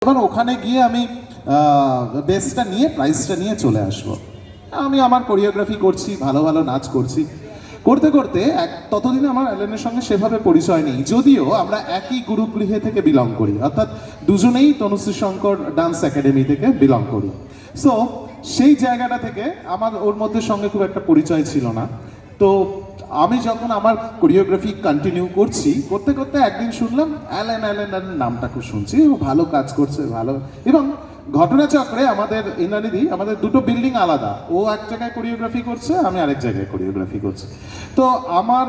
এবার ওখানে গিয়ে আমি বেসটা নিয়ে প্রাইজটা নিয়ে চলে আসবো। আমি আমার কোরিওগ্রাফি করছি, ভালো ভালো নাচ করছি, করতে করতে ততদিনে আমার অ্যালেনের সঙ্গে সেভাবে পরিচয় নেই, যদিও আমরা একই গুরুগৃহে থেকে বিলং করি, অর্থাৎ দুজনেই তনুশ্রী শঙ্কর ডান্স একাডেমি থেকে বিলং করি। সো সেই জায়গাটা থেকে আমার ওর মধ্যে সঙ্গে খুব একটা পরিচয় ছিল না। তো আমি যখন আমার কোরিওগ্রাফি কন্টিনিউ করতে করতে একদিন শুনলাম অ্যালেন অ্যালেন অ্যালেন নামটা খুব শুনছি, ও ভালো কাজ করছে ভালো। এবং ঘটনাচক্রে আমাদের ইন্দ্রানিধি, আমাদের দুটো বিল্ডিং আলাদা, ও এক জায়গায় কোরিওগ্রাফি করছে, আমি আরেক জায়গায় কোরিওগ্রাফি করছি। তো আমার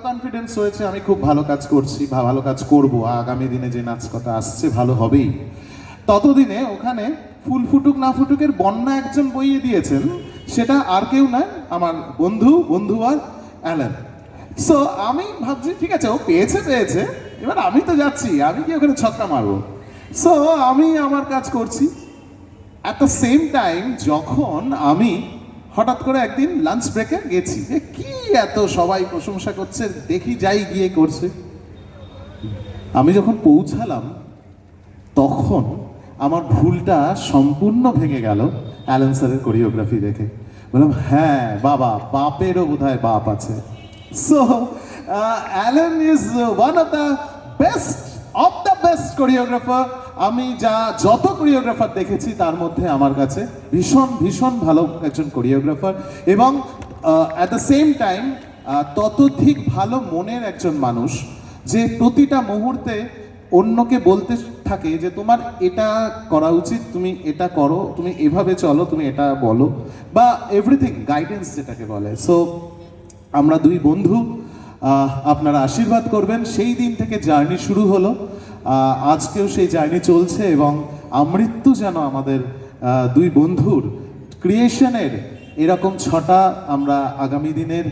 কনফিডেন্স হয়েছে আমি খুব ভালো কাজ করছি বা ভালো কাজ করব, আগামী দিনে যে নাচ কথা আসছে ভালো হবেই। ততদিনে ওখানে ফুল ফুটুক না ফুটুকের বন্যা একজন বইয়ে দিয়েছেন, সেটা আর কেউ নয়, আমার বন্ধু আর অ্যালেন। সো আমি ভাবছি ঠিক আছে, ও পেয়েছে, এবার আমি তো যাচ্ছি, আমি কি ওখানে ছক্কা মারবো। সো আমি আমার কাজ করছি। অ্যাট দ্য সেম টাইম যখন আমি হঠাৎ করে একদিন লাঞ্চ ব্রেকে গেছি, যে কি এত সবাই প্রশংসা করছে, দেখি যাই গিয়ে করছে। আমি যখন পৌঁছালাম তখন আমার ভুলটা সম্পূর্ণ ভেঙে গেল অ্যালেন স্যারের কোরিওগ্রাফি দেখে। বললাম হ্যাঁ বাবা, বাপেরও বোধহয় বাপ আছে। So Allen is one of the best choreographer. আমি যত কোরিওগ্রাফার দেখেছি তার মধ্যে আমার কাছে ভীষণ ভালো একজন কোরিওগ্রাফার, এবং অ্যাট দ্য সেম টাইম ততোধিক ভালো মনের একজন মানুষ, যে প্রতিটা মুহূর্তে অন্যকে বলতে থাকে যে তোমার এটা করা উচিত, তুমি এটা করো, তুমি এভাবে চলো, তুমি এটা বলো, বা এভরিথিং গাইডেন্স যেটাকে বলে। সো আমরা দুই বন্ধু, আপনারা আশীর্বাদ করবেন। সেই দিন থেকে জার্নি শুরু হলো, আজকেও সেই জার্নি চলছে, এবং আমৃত্যু যেন আমাদের দুই বন্ধুর ক্রিয়েশনের এরকম ছটা আমরা আগামী দিনের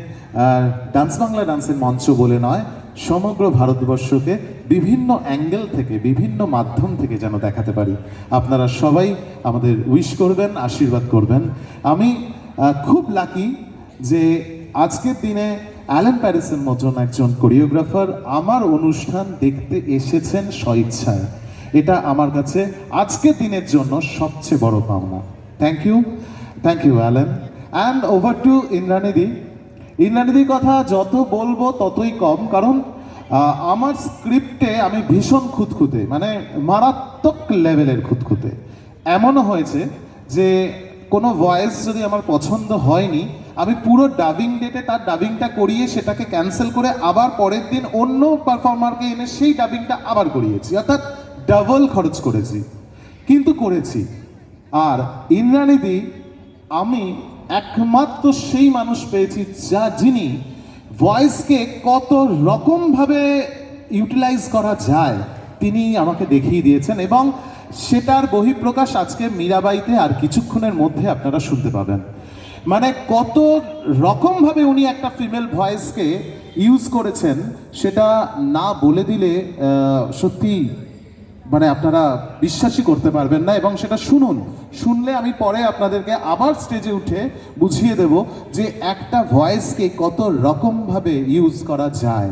ডান্স বাংলা ডান্সের মঞ্চ বলে নয়, সমগ্র ভারতবর্ষকে বিভিন্ন অ্যাঙ্গেল থেকে, বিভিন্ন মাধ্যম থেকে যেন দেখাতে পারি। আপনারা সবাই আমাদের উইশ করবেন, আশীর্বাদ করবেন। আমি খুব লাকি যে আজকের দিনে অ্যালেন প্যারিসের মতন একজন কোরিওগ্রাফার আমার অনুষ্ঠান দেখতে এসেছেন স্বইচ্ছায়। এটা আমার কাছে আজকের দিনের জন্য সবচেয়ে বড় পাওনা। Thank you Allen. And over to ইন্দ্রানিধির কথা যত বলবো ততই কম, কারণ আমার স্ক্রিপ্টে আমি ভীষণ খুঁতখুঁতে, মানে মারাত্মক লেভেলের খুঁতখুঁতে। এমনও হয়েছে যে কোনো ভয়েস যদি আমার পছন্দ হয়নি, আমি পুরো ডাবিং ডেটে তার ডাবিংটা করিয়ে সেটাকে ক্যান্সেল করে আবার পরের দিন অন্য পারফর্মারকে এনে সেই ডাবিংটা আবার করিয়েছি, অর্থাৎ ডাবল খরচ করেছি, কিন্তু করেছি। আর ইন্দ্রানিধি, আমি একমাত্র সেই মানুষ পেয়েছি যিনি ভয়েসকে কত রকমভাবে ইউটিলাইজ করা যায় তিনি আমাকে দেখিয়ে দিয়েছেন, এবং সেটার বহিঃপ্রকাশ আজকে মীরাবাইতে আর কিছুক্ষণের মধ্যে আপনারা শুনতে পাবেন। মানে কত রকমভাবে উনি একটা ফিমেল ভয়েসকে ইউজ করেছেন, সেটা না বলে দিলে সত্যি মানে আপনারা বিশ্বাসই করতে পারবেন না। এবং সেটা শুনলে আমি পরে আপনাদেরকে আবার স্টেজে উঠে বুঝিয়ে দেব যে একটা ভয়েসকে কত রকমভাবে ইউজ করা যায়।